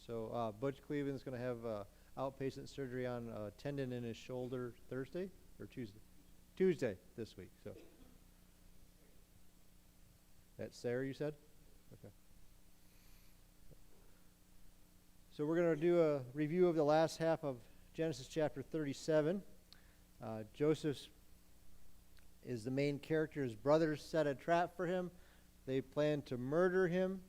So Butch Cleveland's going to have outpatient surgery on a tendon in his shoulder Thursday or Tuesday? Tuesday this week. So that's Sarah, you said? Okay. So we're going to do a review of the last half of Genesis chapter 37. Joseph is the main character. His brothers set a trap for him. They plan to murder him.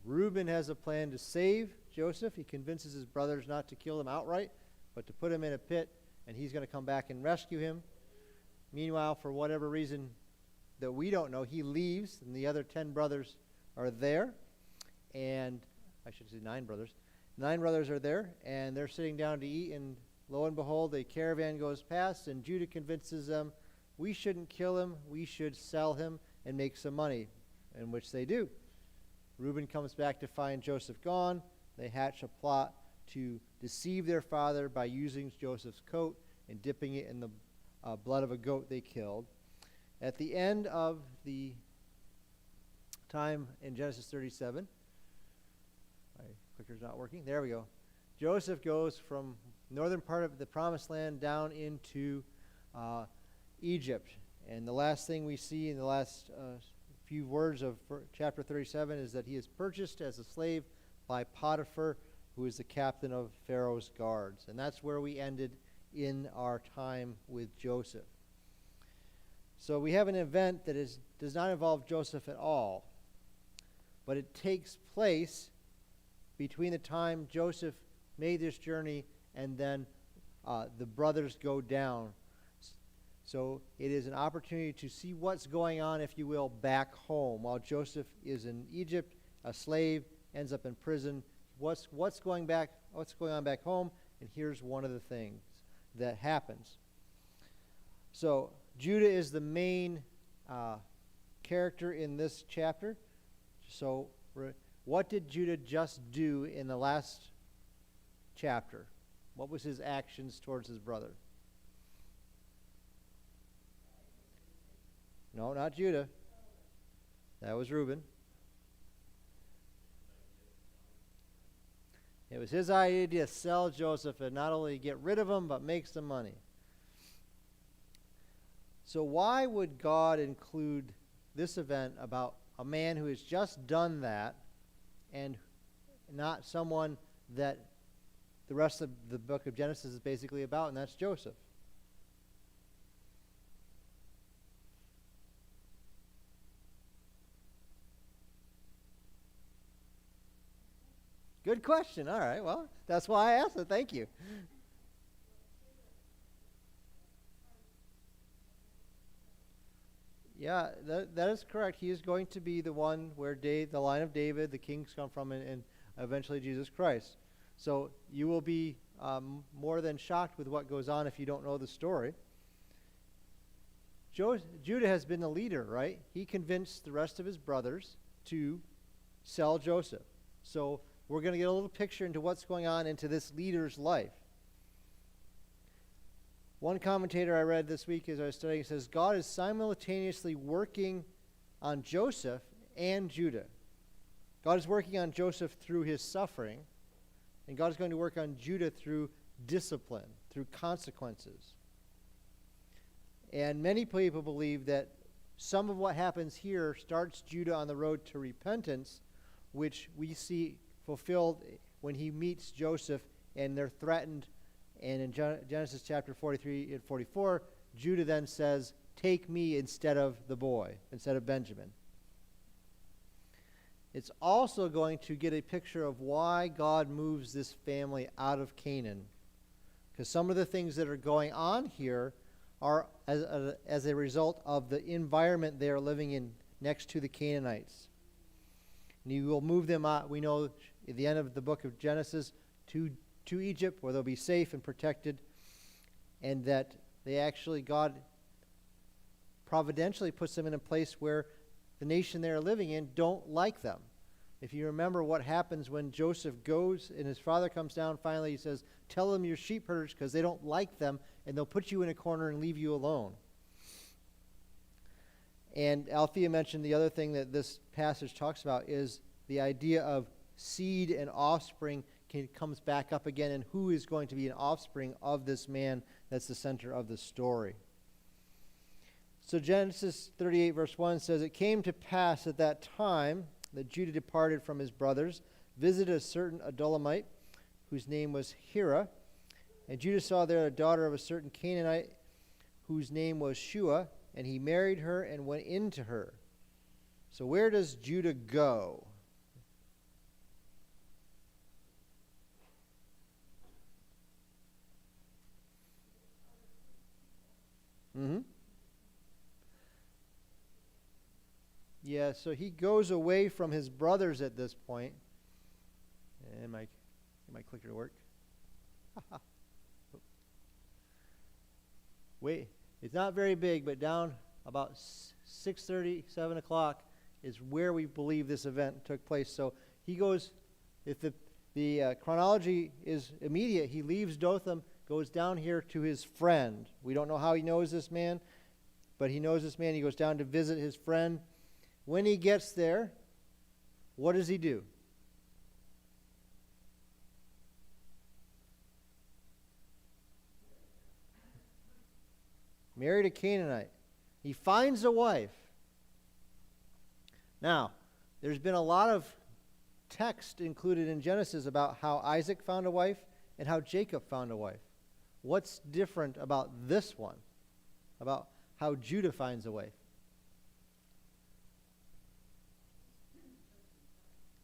Reuben has a plan to save Joseph. He convinces his brothers not to kill him outright, but to put him in a pit, and he's going to come back and rescue him. Meanwhile, for whatever reason that we don't know, he leaves, and the other 10 brothers are there. And I should say 9 brothers. 9 brothers are there, and they're sitting down to eat, and lo and behold, a caravan goes past, and Judah convinces them, we shouldn't kill him, we should sell him and make some money, in which they do. Reuben comes back to find Joseph gone. They hatch a plot to deceive their father by using Joseph's coat and dipping it in the blood of a goat they killed. At the end of the time in Genesis 37, my clicker's not working. There we go. Joseph goes from northern part of the Promised Land down into Egypt. And the last thing we see in the last few words of chapter 37 is that he is purchased as a slave by Potiphar, who is the captain of Pharaoh's guards. And that's where we ended in our time with Joseph. So we have an event that does not involve Joseph at all, but it takes place between the time Joseph made this journey and then the brothers go down. So it is an opportunity to see what's going on, if you will, back home. While Joseph is in Egypt, a slave, ends up in prison. What's going on back home? And here's one of the things that happens. So Judah is the main character in this chapter. So what did Judah just do in the last chapter? What was his actions towards his brother? No, not Judah. That was Reuben. It was his idea to sell Joseph and not only get rid of him, but make some money. So why would God include this event about a man who has just done that and not someone that the rest of the book of Genesis is basically about, and that's Joseph? Good question. All right. Well, that's why I asked it. Thank you. Yeah, that is correct. He is going to be the one where the line of David, the kings come from, and eventually Jesus Christ. So you will be more than shocked with what goes on if you don't know the story. Judah has been the leader, right? He convinced the rest of his brothers to sell Joseph. So we're going to get a little picture into what's going on into this leader's life. One commentator I read this week as I was studying says, God is simultaneously working on Joseph and Judah. God is working on Joseph through his suffering, and God is going to work on Judah through discipline, through consequences. And many people believe that some of what happens here starts Judah on the road to repentance, which we see fulfilled when he meets Joseph and they're threatened. And in Genesis chapter 43 and 44, Judah then says, take me instead of the boy, instead of Benjamin. It's also going to get a picture of why God moves this family out of Canaan. Because some of the things that are going on here are as a result of the environment they are living in next to the Canaanites. And he will move them out, we know, at the end of the book of Genesis, to Egypt, where they'll be safe and protected, and that God providentially puts them in a place where the nation they're living in don't like them. If you remember what happens when Joseph goes and his father comes down, finally he says, tell them you're sheep herders because they don't like them, and they'll put you in a corner and leave you alone. And Althea mentioned the other thing that this passage talks about is the idea of seed and offspring comes back up again, and who is going to be an offspring of this man that's the center of the story. So Genesis 38 verse 1 says, "It came to pass at that time that Judah departed from his brothers, visited a certain Adullamite, whose name was Hira. And Judah saw there a daughter of a certain Canaanite, whose name was Shua, and he married her and went into her." So where does Judah go? Yeah, so he goes away from his brothers at this point. And my clicker work? Wait, it's not very big, but down about 6:30, 7 o'clock is where we believe this event took place. So he goes, if the chronology is immediate, he leaves Dothan, goes down here to his friend. We don't know how he knows this man, but he knows this man. He goes down to visit his friend. When he gets there, what does he do? Married a Canaanite. He finds a wife. Now, there's been a lot of text included in Genesis about how Isaac found a wife and how Jacob found a wife. What's different about this one? About how Judah finds a wife?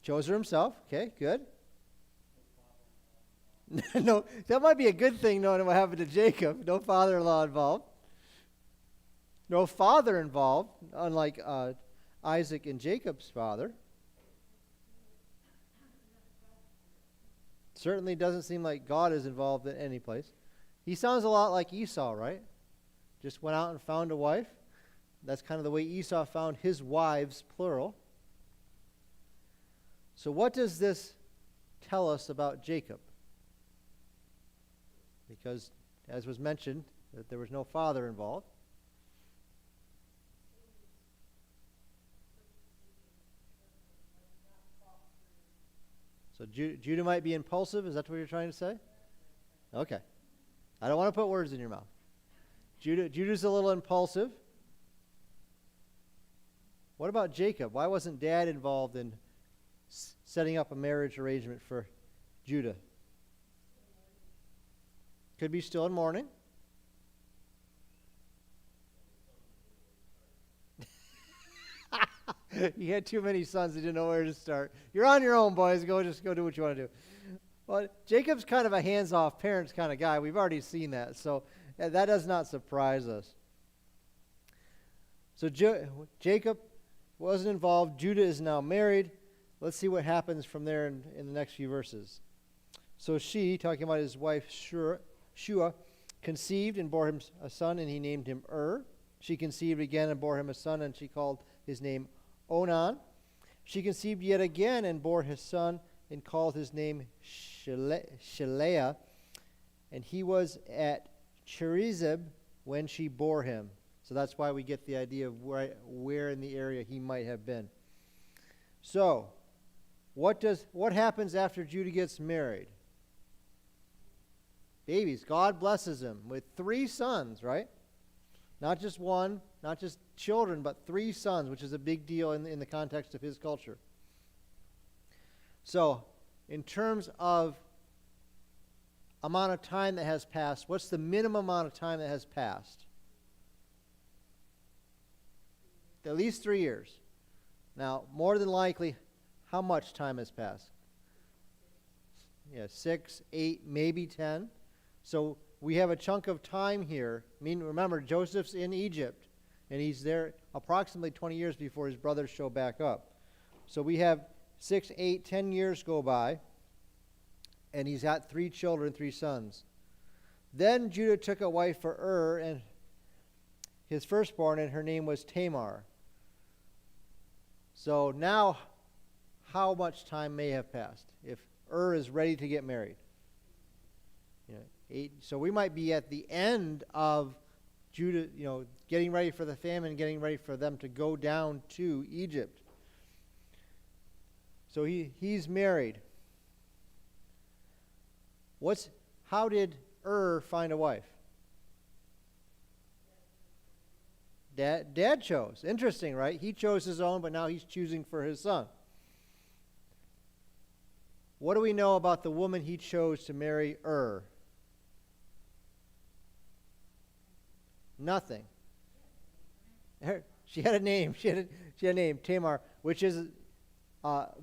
Chose her himself. Okay, good. No, that might be a good thing knowing what happened to Jacob. No father-in-law involved. No father involved, unlike Isaac and Jacob's father. Certainly doesn't seem like God is involved in any place. He sounds a lot like Esau, right? Just went out and found a wife. That's kind of the way Esau found his wives, plural. So what does this tell us about Jacob? Because, as was mentioned, that there was no father involved. So Judah might be impulsive. Is that what you're trying to say? Okay. I don't want to put words in your mouth. Judah's a little impulsive. What about Jacob? Why wasn't Dad involved in setting up a marriage arrangement for Judah? Could be still in mourning. He had too many sons. He didn't know where to start. You're on your own, boys. Just go do what you want to do. Well, Jacob's kind of a hands-off parents kind of guy. We've already seen that. So that does not surprise us. So Jacob wasn't involved. Judah is now married. Let's see what happens from there in the next few verses. So she, talking about his wife Shua, conceived and bore him a son, and he named him She conceived again and bore him a son, and she called his name Onan. She conceived yet again and bore his son, and called his name Sheleah. And he was at Cherizib when she bore him. So that's why we get the idea of where in the area he might have been. So, what happens after Judah gets married? Babies. God blesses him with 3 sons, right? Not just one, not just children, but 3 sons, which is a big deal in the context of his culture. So, in terms of amount of time that has passed, what's the minimum amount of time that has passed? At least 3 years. Now, more than likely, how much time has passed? 6, 8, maybe 10. So we have a chunk of time here. Remember, Joseph's in Egypt, and he's there approximately 20 years before his brothers show back up. So we have 6, 8, 10 years go by, and he's got 3 children, 3 sons. Then Judah took a wife for and his firstborn, and her name was Tamar. So now, how much time may have passed if is ready to get married? 8. So we might be at the end of Judah, getting ready for the famine, getting ready for them to go down to Egypt. So he's married. How did find a wife? Dad chose. Interesting, right? He chose his own, but now he's choosing for his son. What do we know about the woman he chose to marry Nothing. She had a name. She had a name, Tamar, which is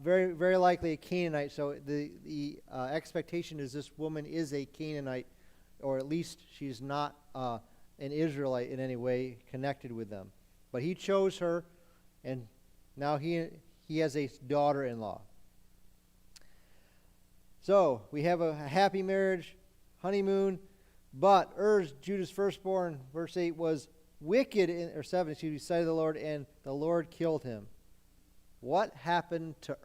very, very likely a Canaanite. So the expectation is this woman is a Canaanite, or at least she's not an Israelite in any way connected with them. But he chose her, and now he has a daughter-in-law. So we have a happy marriage, honeymoon, but Judah's firstborn, verse 8, was wicked, or 7, he cited the Lord, and the Lord killed him. What happened to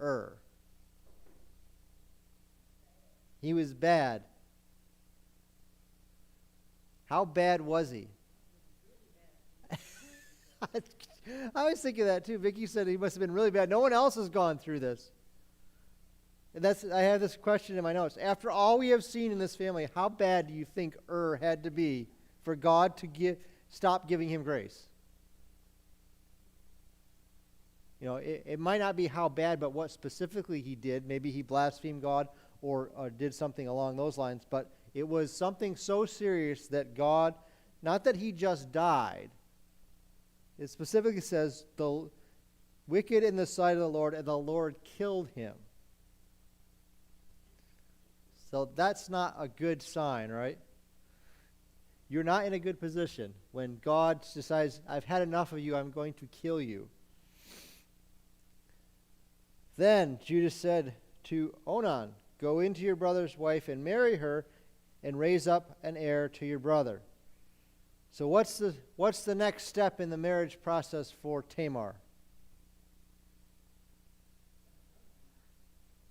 He was bad. How bad was he? I was thinking that too. Vicki said he must have been really bad. No one else has gone through this. And I have this question in my notes. After all we have seen in this family, how bad do you think had to be for God to stop giving him grace? You know, it might not be how bad, but what specifically he did. Maybe he blasphemed God or did something along those lines. But it was something so serious that God, not that he just died. It specifically says, the wicked in the sight of the Lord, and the Lord killed him. So that's not a good sign, right? You're not in a good position when God decides, I've had enough of you, I'm going to kill you. Then Judah said to Onan, go into your brother's wife and marry her and raise up an heir to your brother. So what's the next step in the marriage process for Tamar?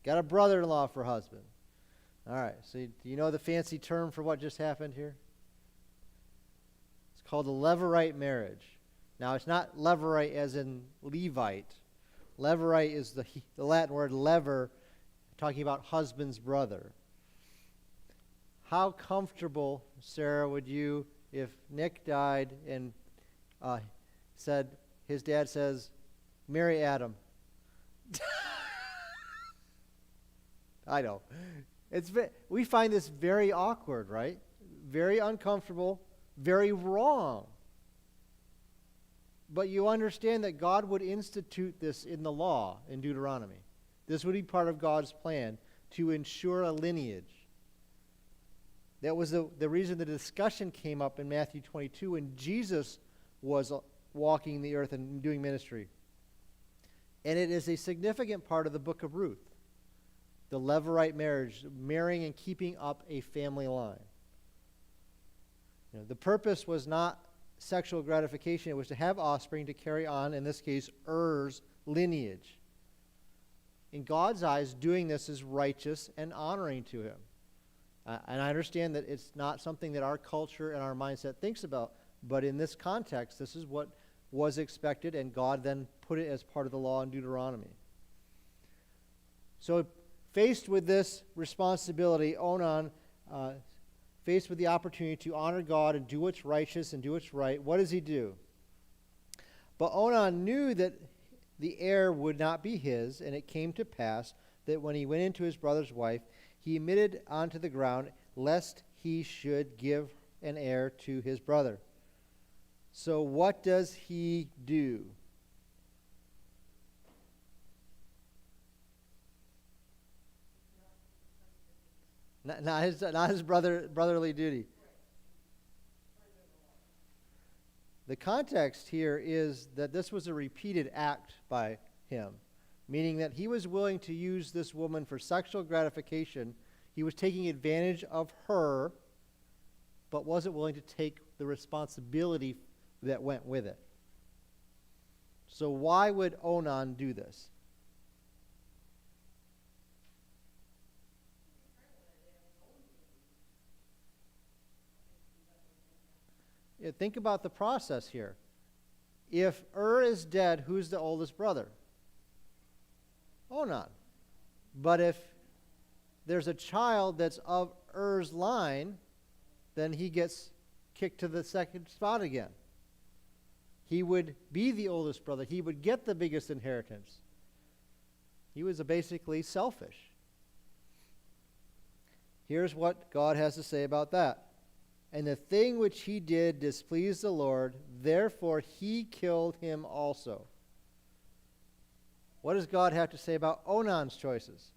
Got a brother-in-law for husband. All right, so do you know the fancy term for what just happened here? It's called a Levorite marriage. Now, it's not Levorite as in Levite. Levorite is the Latin word lever, talking about husband's brother. How comfortable, Sarah, would you, if Nick died and his dad says, marry Adam? I know. We find this very awkward, right? Very uncomfortable, very wrong. But you understand that God would institute this in the law in Deuteronomy. This would be part of God's plan to ensure a lineage. That was the reason the discussion came up in Matthew 22 when Jesus was walking the earth and doing ministry. And it is a significant part of the book of Ruth. The Levorite marriage, marrying and keeping up a family line. You know, the purpose was not sexual gratification. It was to have offspring to carry on, in this case, lineage. In God's eyes, doing this is righteous and honoring to him. And I understand that it's not something that our culture and our mindset thinks about, but in this context, this is what was expected, and God then put it as part of the law in Deuteronomy. So, faced with this responsibility, Onan, faced with the opportunity to honor God and do what's righteous and do what's right, what does he do? But Onan knew that the heir would not be his, and it came to pass that when he went into his brother's wife, he emitted onto the ground, lest he should give an heir to his brother. So what does he do? Not his brotherly duty. The context here is that this was a repeated act by him, meaning that he was willing to use this woman for sexual gratification. He was taking advantage of her, but wasn't willing to take the responsibility that went with it. So why would Onan do this? Think about the process here. If is dead, who's the oldest brother? Onan. But if there's a child that's of Er's line, then he gets kicked to the second spot again. He would be the oldest brother. He would get the biggest inheritance. He was basically selfish. Here's what God has to say about that. And the thing which he did displeased the Lord, therefore he killed him also. What does God have to say about Onan's choices?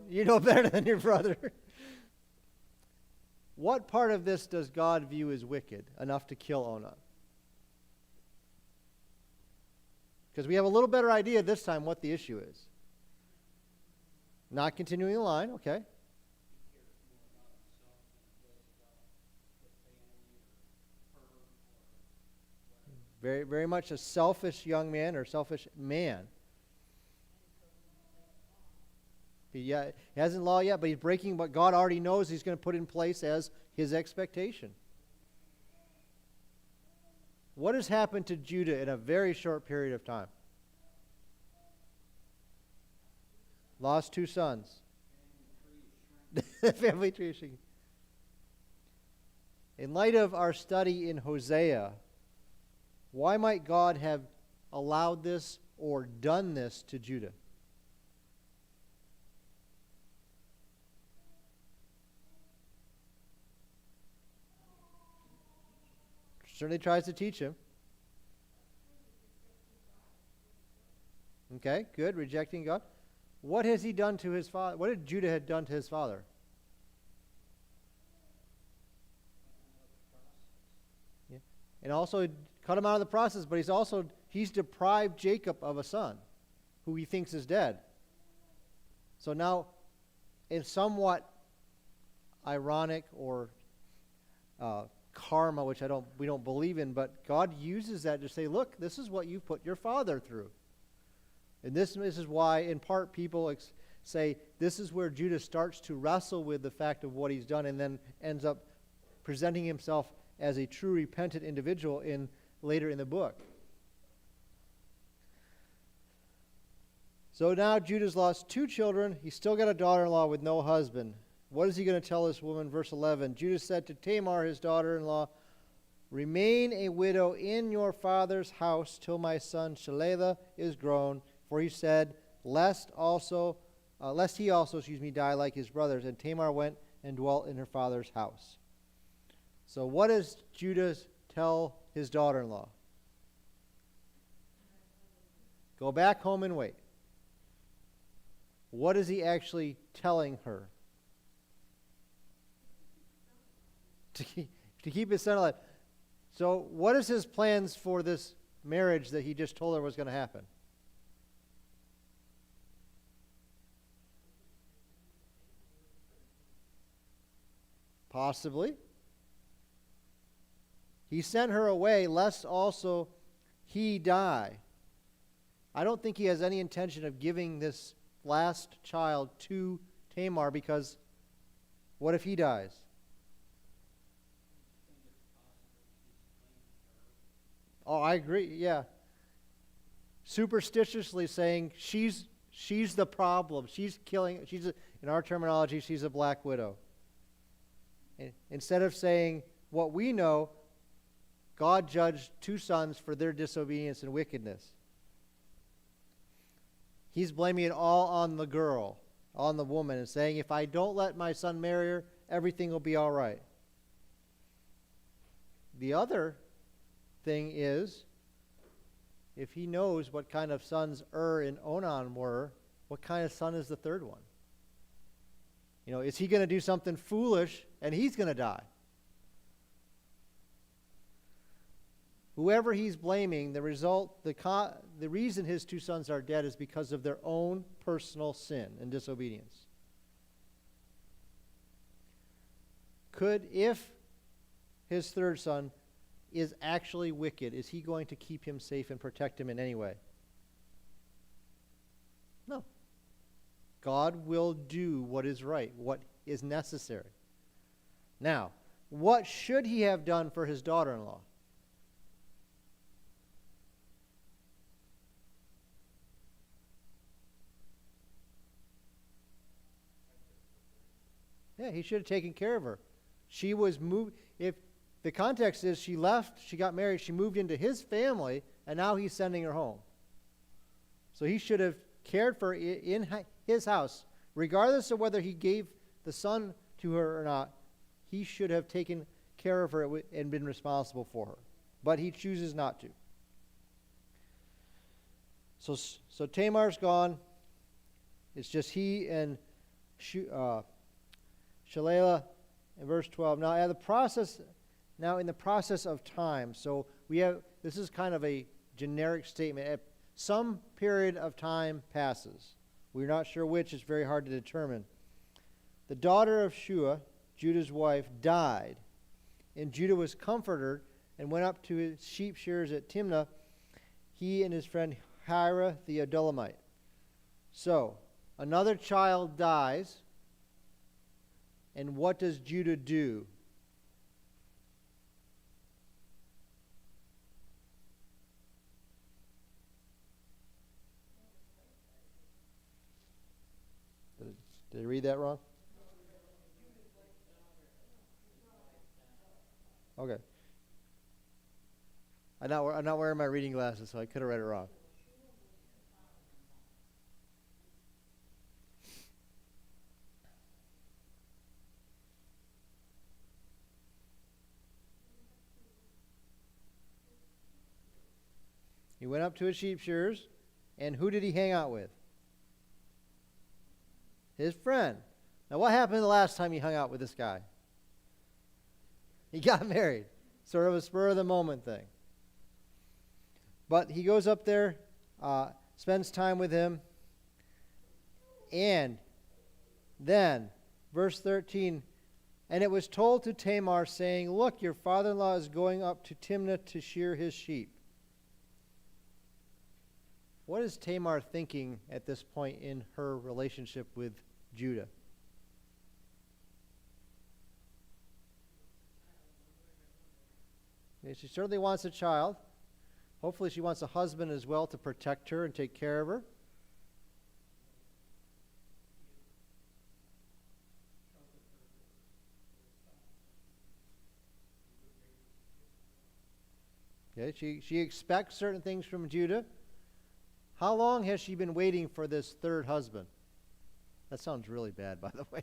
You know better than your brother. What part of this does God view as wicked enough to kill Onan? Because we have a little better idea this time what the issue is. Not continuing the line, okay. Very, very much a selfish young man or selfish man. He hasn't law yet, but he's breaking what God already knows he's going to put in place as his expectation. What has happened to Judah in a very short period of time? Lost 2 sons. The family tree is shrinking. In light of our study in Hosea, why might God have allowed this or done this to Judah? Certainly tries to teach him. Okay, good. Rejecting God. What has he done to his father? What did Judah have done to his father? Yeah. And also cut him out of the process, but he's deprived Jacob of a son who he thinks is dead. So now, in somewhat ironic or karma, which we don't believe in, but God uses that to say, look, this is what you put your father through. And this is why, in part, people say this is where Judah starts to wrestle with the fact of what he's done and then ends up presenting himself as a true repentant individual later in the book. So now Judah's lost 2 children. He's still got a daughter-in-law with no husband. What is he going to tell this woman? Verse 11, Judah said to Tamar, his daughter-in-law, remain a widow in your father's house till my son Shelah is grown. For he said, lest he also die like his brothers. And Tamar went and dwelt in her father's house. So what does Judah tell his daughter-in-law? Go back home and wait. What is he actually telling her? To keep his son alive. So what is his plans for this marriage that he just told her was going to happen? Possibly. He sent her away lest also he die. I don't think he has any intention of giving this last child to Tamar, because what if he dies? Oh, I agree, yeah. Superstitiously saying she's the problem. In our terminology, she's a black widow. Instead of saying what we know, God judged 2 sons for their disobedience and wickedness. He's blaming it all on the girl, on the woman, and saying, if I don't let my son marry her, everything will be all right. The other thing is, if he knows what kind of sons and Onan were, what kind of son is the third one? Is he going to do something foolish and he's going to die? Whoever he's blaming, the reason his 2 sons are dead is because of their own personal sin and disobedience. If his third son is actually wicked, is he going to keep him safe and protect him in any way? No. God will do what is right, what is necessary. Now, what should he have done for his daughter-in-law? Yeah, he should have taken care of her. She was moved. If the context is she left, she got married, she moved into his family, and now he's sending her home. So he should have cared for her in his house. Regardless of whether he gave the son to her or not, he should have taken care of her and been responsible for her. But he chooses not to. So Tamar's gone. It's just he and Shalala in verse 12. Now in the process of time, so this is kind of a generic statement. At some period of time passes. We're not sure which. It's very hard to determine. The daughter of Shua, Judah's wife, died, and Judah was comforted and went up to his sheep shearers at Timnah, he and his friend Hira the Adullamite. So, another child dies, and what does Judah do? Did I read that wrong? Okay. I'm not wearing my reading glasses, so I could have read it wrong. He went up to his sheep shearers, and who did he hang out with? His friend. Now, what happened the last time he hung out with this guy? He got married. Sort of a spur-of-the-moment thing. But he goes up there, spends time with him, and then, verse 13, and it was told to Tamar, saying, look, your father-in-law is going up to Timnah to shear his sheep. What is Tamar thinking at this point in her relationship with Judah? She certainly wants a child. Hopefully she wants a husband as well to protect her and take care of her. Okay, she expects certain things from Judah. How long has she been waiting for this third husband? That sounds really bad, by the way.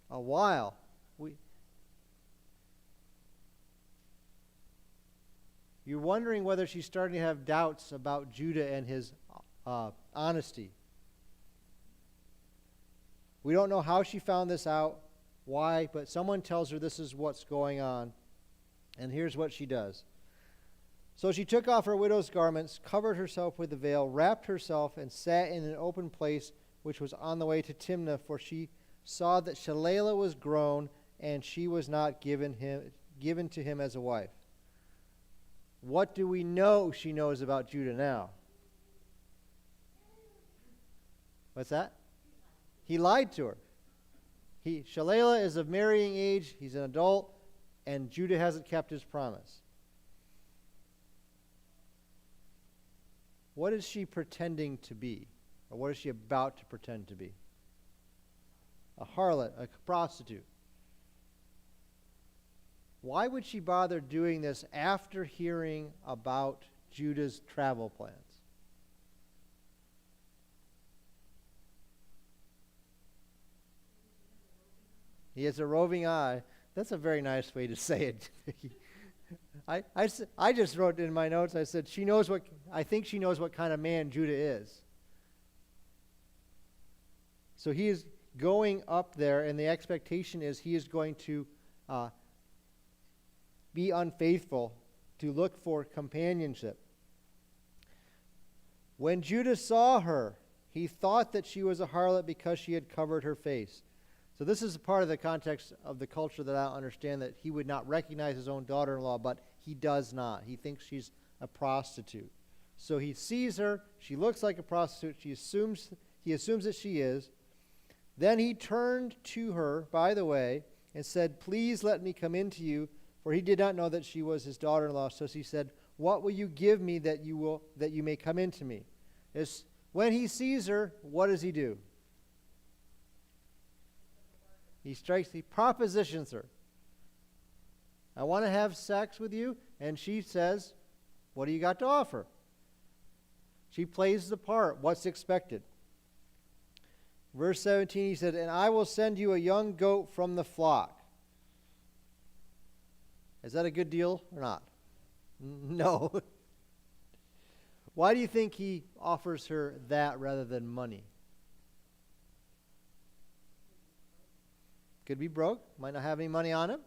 A while. You're wondering whether she's starting to have doubts about Judah and his honesty. We don't know how she found this out, why, but someone tells her this is what's going on. And here's what she does. So she took off her widow's garments, covered herself with the veil, wrapped herself, and sat in an open place which was on the way to Timnah, for she saw that Shalala was grown, and she was not given to him as a wife. What do we know she knows about Judah now? What's that? He lied to her. Shalala is of marrying age, he's an adult, and Judah hasn't kept his promise. What is she pretending to be? Or what is she about to pretend to be? A harlot, a prostitute. Why would she bother doing this after hearing about Judah's travel plans? He has a roving eye. That's a very nice way to say it. I just wrote in my notes, I said, I think she knows what kind of man Judah is. So he is going up there, and the expectation is he is going to be unfaithful, to look for companionship. When Judah saw her, he thought that she was a harlot because she had covered her face. So this is a part of the context of the culture that I don't understand, that he would not recognize his own daughter-in-law, but he does not. He thinks she's a prostitute. So he sees her, she looks like a prostitute, he assumes that she is. Then he turned to her, by the way, and said, please let me come in to you, for he did not know that she was his daughter-in-law. So he said, what will you give me that you may come in to me? When he sees her, what does he do? He propositions her. I want to have sex with you. And she says, what do you got to offer? She plays the part, what's expected. Verse 17, he said, and I will send you a young goat from the flock. Is that a good deal or not? No. Why do you think he offers her that rather than money? Could be broke, might not have any money on him.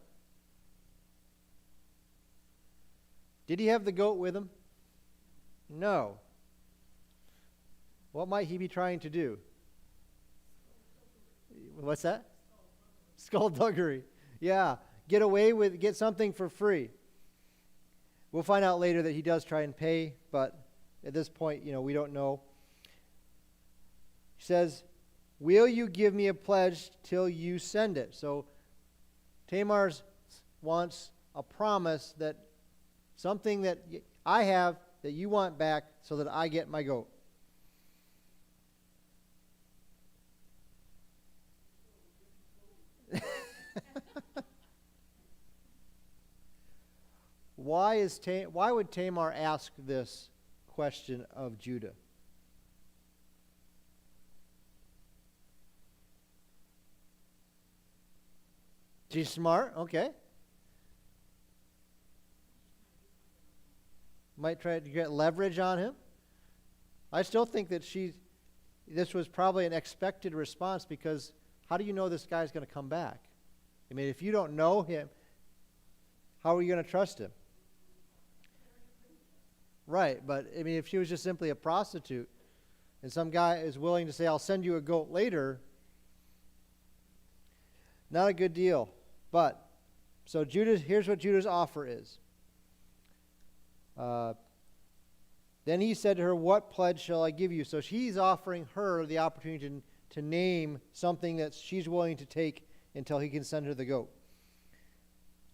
Did he have the goat with him? No. What might he be trying to do? What's that? Skullduggery. Yeah. Get something for free. We'll find out later that he does try and pay, but at this point, we don't know. He says, will you give me a pledge till you send it? So Tamar wants a promise that something that I have that you want back so that I get my goat. Why would Tamar ask this question of Judah? She's smart, okay. Might try to get leverage on him. I still think that this was probably an expected response, because how do you know this guy's going to come back? I mean, if you don't know him, how are you going to trust him? Right, but I mean, if she was just simply a prostitute and some guy is willing to say, I'll send you a goat later, not a good deal. But, so here's what Judah's offer is. Then he said to her, what pledge shall I give you? So she's offering her the opportunity to name something that she's willing to take until he can send her the goat.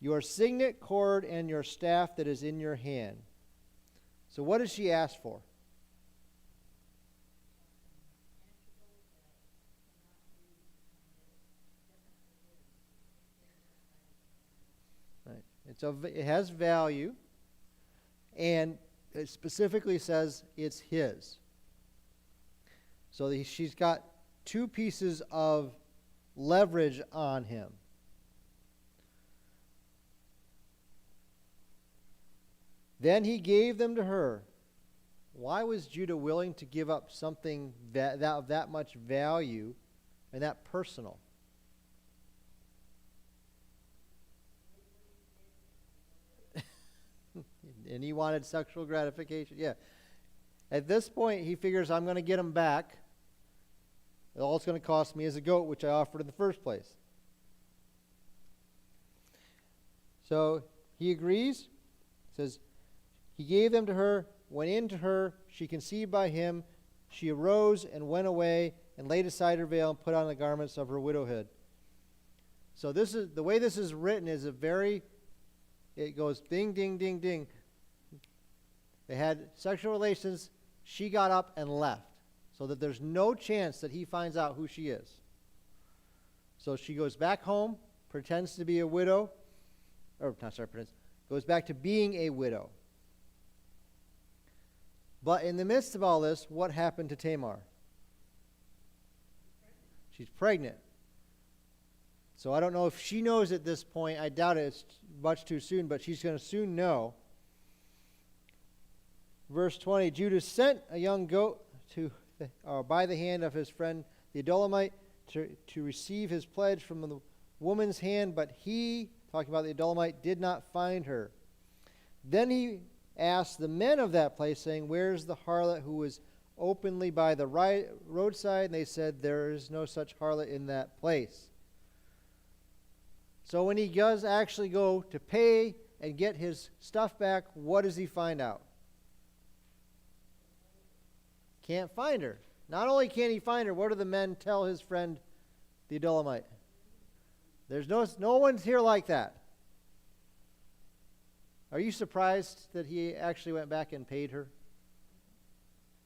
Your signet cord and your staff that is in your hand. So what does she ask for? Right. It has value, and it specifically says it's his. So she's got two pieces of leverage on him. Then he gave them to her. Why was Judah willing to give up something of that much value and that personal? And he wanted sexual gratification. Yeah. At this point, he figures, I'm going to get him back. All it's going to cost me is a goat, which I offered in the first place. So he agrees. Says, he gave them to her, went in to her, she conceived by him. She arose and went away and laid aside her veil and put on the garments of her widowhood. So this is the way this is written is it goes ding, ding, ding, ding. They had sexual relations. She got up and left, so that there's no chance that he finds out who she is. So she goes back home, pretends to be a widow, goes back to being a widow. But in the midst of all this, what happened to Tamar? She's pregnant. So I don't know if she knows at this point. I doubt it's much too soon, but she's going to soon know. Verse 20, Judah sent a young goat by the hand of his friend the Adullamite to receive his pledge from the woman's hand, but he, talking about the Adullamite, did not find her. Then he asked the men of that place, saying, where's the harlot who was openly by the roadside? And they said, there is no such harlot in that place. So when he does actually go to pay and get his stuff back, what does he find out? Can't find her. Not only can't he find her, what do the men tell his friend, the Adullamite? There's no one's here like that. Are you surprised that he actually went back and paid her?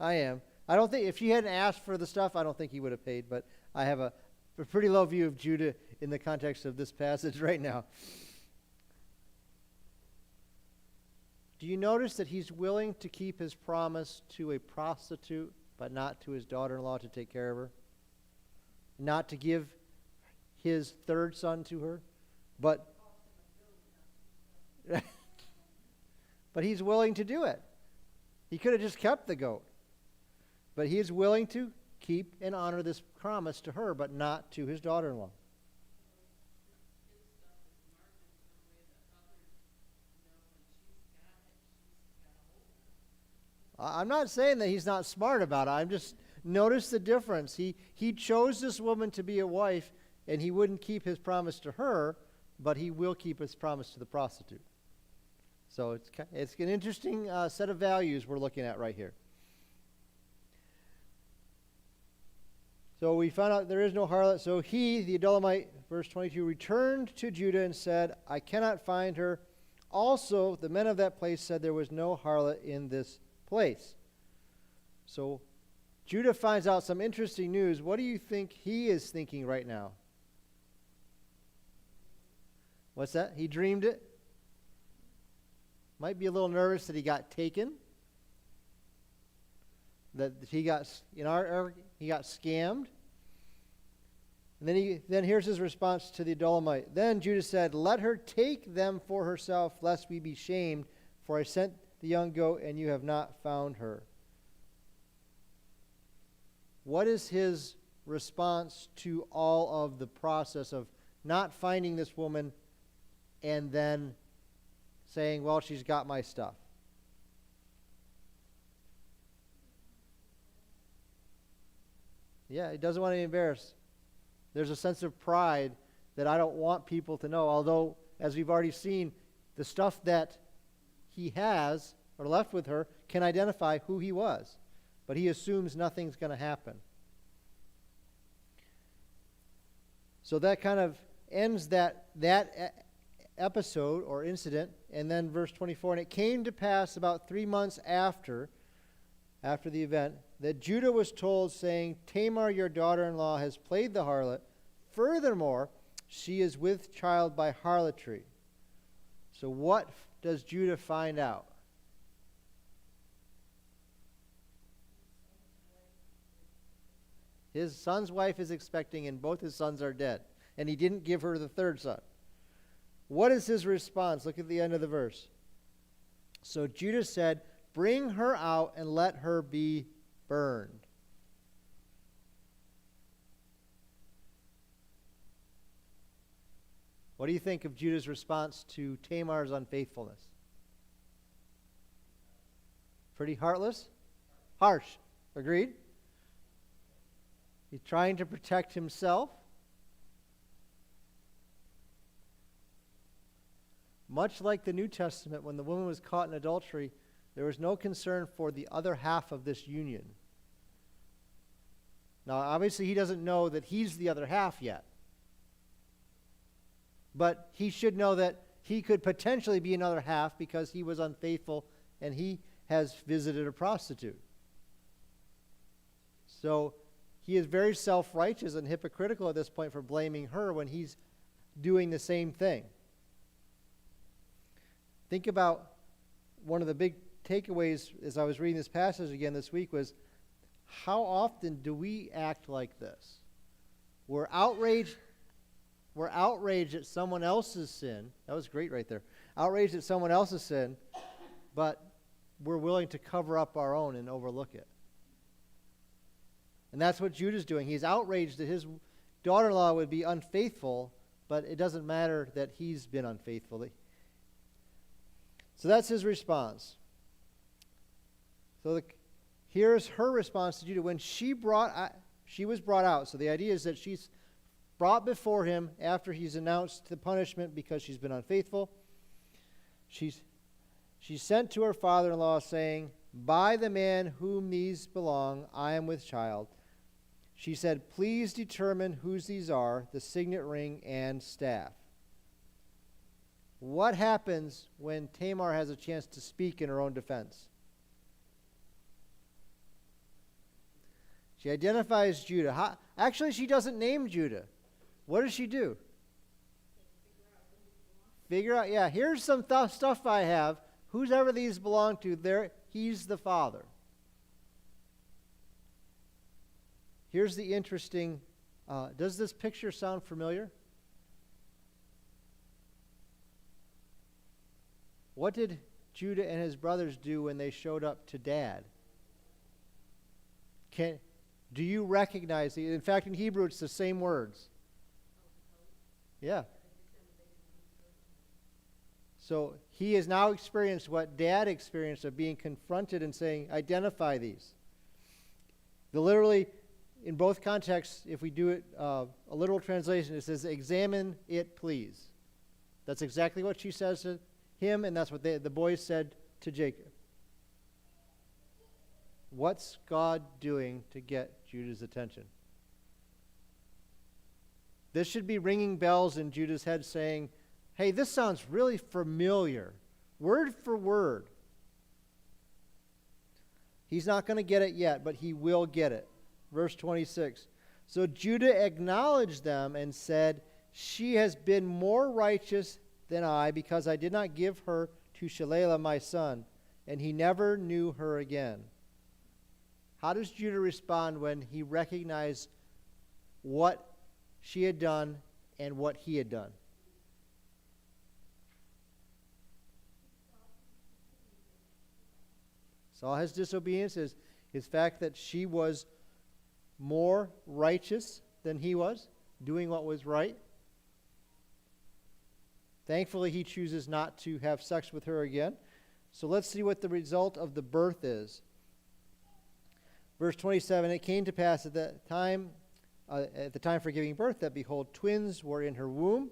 I am. I don't think, if she hadn't asked for the stuff, I don't think he would have paid, but I have a pretty low view of Judah in the context of this passage right now. Do you notice that he's willing to keep his promise to a prostitute, but not to his daughter-in-law to take care of her? Not to give his third son to her, but but he's willing to do it. He could have just kept the goat. But he is willing to keep and honor this promise to her, but not to his daughter-in-law. I'm not saying that he's not smart about it. I'm just notice the difference. He chose this woman to be a wife, and he wouldn't keep his promise to her, but he will keep his promise to the prostitute. So it's an interesting set of values we're looking at right here. So we found out there is no harlot. So he, the Adullamite, verse 22, returned to Judah and said, I cannot find her. Also, the men of that place said there was no harlot in this place. So Judah finds out some interesting news. What do you think he is thinking right now? What's that? He dreamed it? Might be a little nervous that he got taken. That he got, he got scammed. And then here's his response to the Adullamite. Then Judah said, let her take them for herself, lest we be shamed, for I sent the young goat, and you have not found her. What is his response to all of the process of not finding this woman and then saying, well, she's got my stuff? Yeah, he doesn't want to be embarrassed. There's a sense of pride that I don't want people to know, although, as we've already seen, the stuff that he has or left with her can identify who he was, but he assumes nothing's going to happen. So that kind of ends that episode or incident. And then verse 24, and it came to pass about 3 months after the event, that Judah was told, saying, Tamar, your daughter-in-law, has played the harlot. Furthermore, she is with child by harlotry. So what does Judah find out? His son's wife is expecting, and both his sons are dead. And he didn't give her the third son. What is his response? Look at the end of the verse. So Judah said, bring her out and let her be burned. What do you think of Judah's response to Tamar's unfaithfulness? Pretty heartless? Harsh. Agreed? He's trying to protect himself. Much like the New Testament, when the woman was caught in adultery, there was no concern for the other half of this union. Now, obviously, he doesn't know that he's the other half yet. But he should know that he could potentially be another half because he was unfaithful and he has visited a prostitute. So he is very self-righteous and hypocritical at this point for blaming her when he's doing the same thing. Think about one of the big takeaways as I was reading this passage again this week was, how often do we act like this? We're outraged at someone else's sin. That was great right there. Outraged at someone else's sin, but we're willing to cover up our own and overlook it. And that's what Judah's doing. He's outraged that his daughter-in-law would be unfaithful, but it doesn't matter that he's been unfaithful. So that's his response. So here's her response to Judah. When she was brought out. So the idea is that she's brought before him after he's announced the punishment because she's been unfaithful. She's sent to her father-in-law saying, by the man whom these belong, I am with child. She said, please determine whose these are, the signet ring and staff. What happens when Tamar has a chance to speak in her own defense? She identifies Judah. Actually, she doesn't name Judah. What does she do? figure out, yeah, here's some stuff I have. Whoever these belong to, he's the father. Here's the interesting, does this picture sound familiar? What did Judah and his brothers do when they showed up to Dad? Do you recognize in fact, in Hebrew, it's the same words. Yeah. So he has now experienced what Dad experienced of being confronted and saying, identify these. Literally, in both contexts, if we do it, a literal translation, it says, examine it, please. That's exactly what she says to him, and that's what the boys said to Jacob. What's God doing to get Judah's attention? This should be ringing bells in Judah's head saying, hey, this sounds really familiar, word for word. He's not going to get it yet, but he will get it. Verse 26. So Judah acknowledged them and said, she has been more righteous than I, because I did not give her to Shalala my son, and he never knew her again. How does Judah respond when he recognized what she had done and what he had done? Saw his disobedience, his fact that she was more righteous than he was, doing what was right. Thankfully, he chooses not to have sex with her again. So let's see what the result of the birth is. Verse 27, it came to pass at the time for giving birth, that behold, twins were in her womb.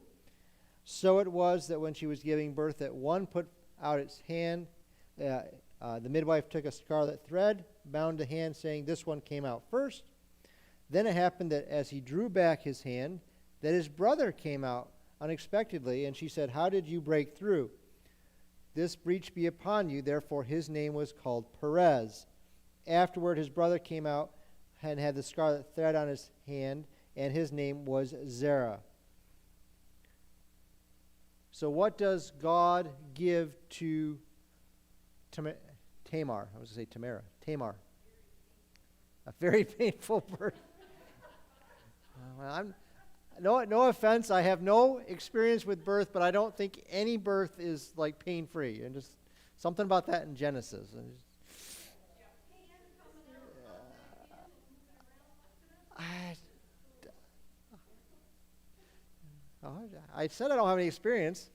So it was that when she was giving birth, that one put out its hand. The midwife took a scarlet thread, bound the hand, saying, this one came out first. Then it happened that as he drew back his hand, that his brother came out unexpectedly, and she said, how did you break through? This breach be upon you. Therefore his name was called Perez. Afterward his brother came out and had the scarlet thread on his hand, and his name was Zerah. So what does God give to Tamar? I was going to say Tamar. A very painful birth. No offense, I have no experience with birth, but I don't think any birth is like pain-free. And just something about that in Genesis. I said I don't have any experience.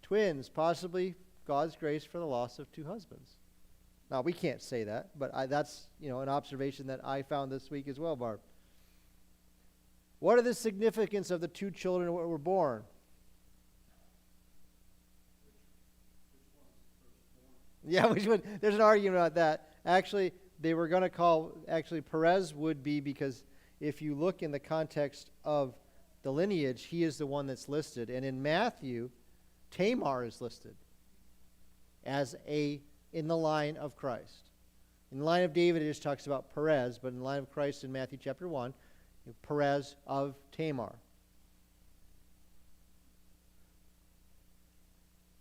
Twins, possibly God's grace for the loss of two husbands. Now, we can't say that, but that's an observation that I found this week as well, Barb. What are the significance of the two children that were born? Yeah, which one? There's an argument about that. Actually, they were going to call, Perez would be, because if you look in the context of the lineage, he is the one that's listed. And in Matthew, Tamar is listed as in the line of Christ. In the line of David, it just talks about Perez, but in the line of Christ in Matthew chapter 1, Perez of Tamar.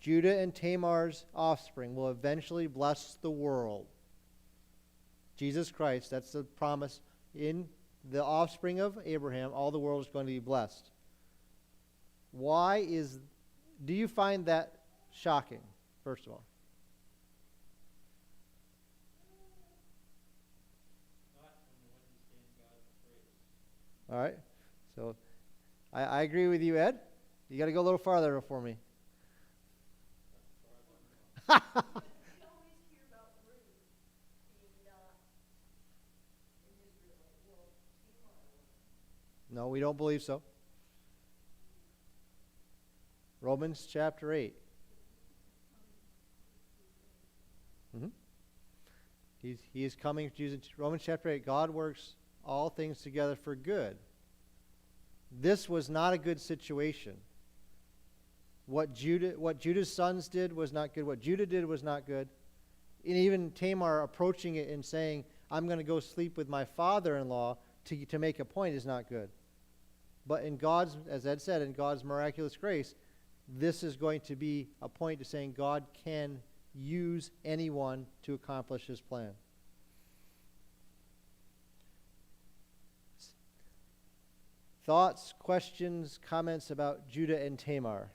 Judah and Tamar's offspring will eventually bless the world. Jesus Christ, that's the promise. In the offspring of Abraham, all the world is going to be blessed. Do you find that shocking, first of all? All right. So I agree with you, Ed. You got to go a little farther for me. No, we don't believe so. Romans chapter 8. He is coming. Romans chapter 8. God works all things together for good. This was not a good situation. What Judah's sons did was not good. What Judah did was not good. And even Tamar approaching it and saying, I'm going to go sleep with my father-in-law, to make a point is not good. But in God's, as Ed said, in God's miraculous grace, this is going to be a point to saying God can use anyone to accomplish his plan. Thoughts, questions, comments about Judah and Tamar?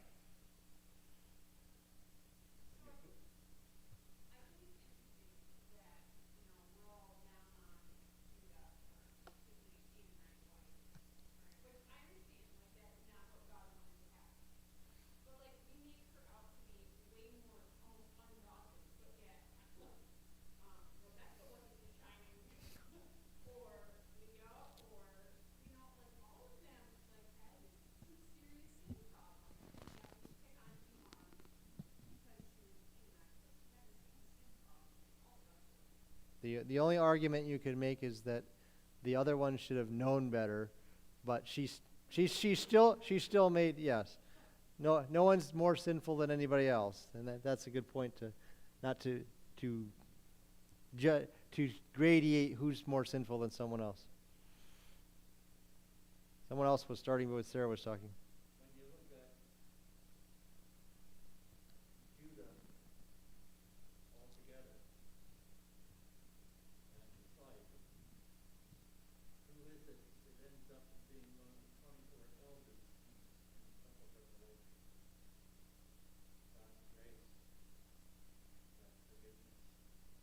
The only argument you could make is that the other one should have known better, but she still made, yes. No one's more sinful than anybody else, and that's a good point to not to gradiate who's more sinful than someone else. Someone else was starting with Sarah was talking. When you look at Judah altogether and his life, who is it that ends up being one of the 24 elders in the book of Revelation? God's grace, God's forgiveness.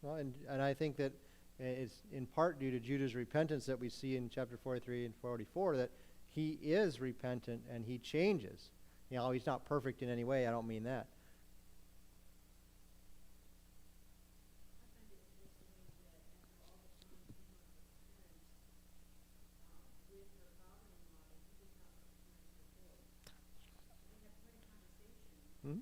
Well, and I think that it's in part due to Judah's repentance that we see in chapter 43 and 44 that he is repentant and he changes. You know, he's not perfect in any way. I don't mean that. Hmm?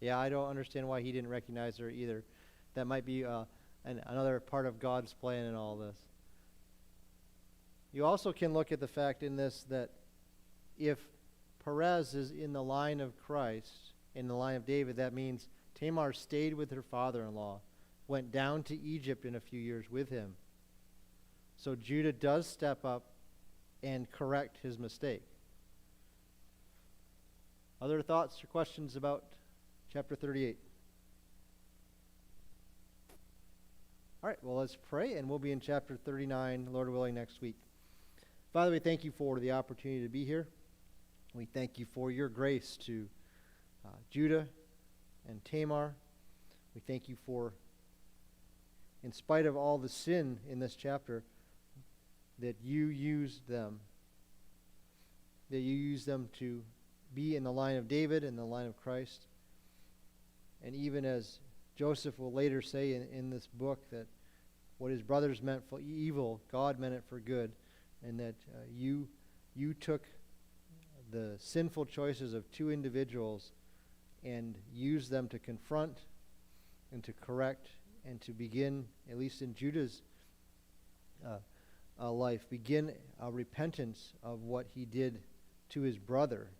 Yeah, I don't understand why he didn't recognize her either. That might be another part of God's plan in all this. You also can look at the fact in this that if Perez is in the line of Christ, in the line of David, that means Tamar stayed with her father-in-law, went down to Egypt in a few years with him. So Judah does step up and correct his mistake. Other thoughts or questions about chapter 38? All right, well, let's pray, and we'll be in chapter 39, Lord willing, next week. Father, we thank you for the opportunity to be here. We thank you for your grace to Judah and Tamar. We thank you for, in spite of all the sin in this chapter, that you used them. That you used them to be in the line of David and the line of Christ. And even as Joseph will later say in this book that what his brothers meant for evil, God meant it for good, and that you took the sinful choices of two individuals and used them to confront and to correct and to begin, at least in Judah's life, begin a repentance of what he did to his brother.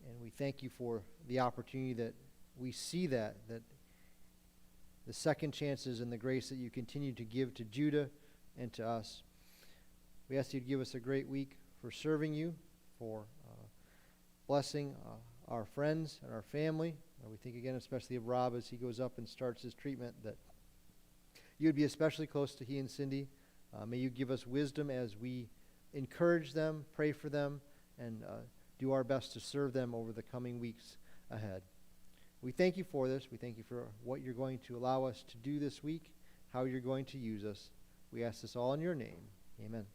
And we thank you for the opportunity that we see that the second chances and the grace that you continue to give to Judah and to us. We ask you to give us a great week for serving you, for blessing our friends and our family. We think again especially of Rob as he goes up and starts his treatment, that you would be especially close to he and Cindy. May you give us wisdom as we encourage them, pray for them, and do our best to serve them over the coming weeks ahead. We thank you for this. We thank you for what you're going to allow us to do this week, how you're going to use us. We ask this all in your name. Amen.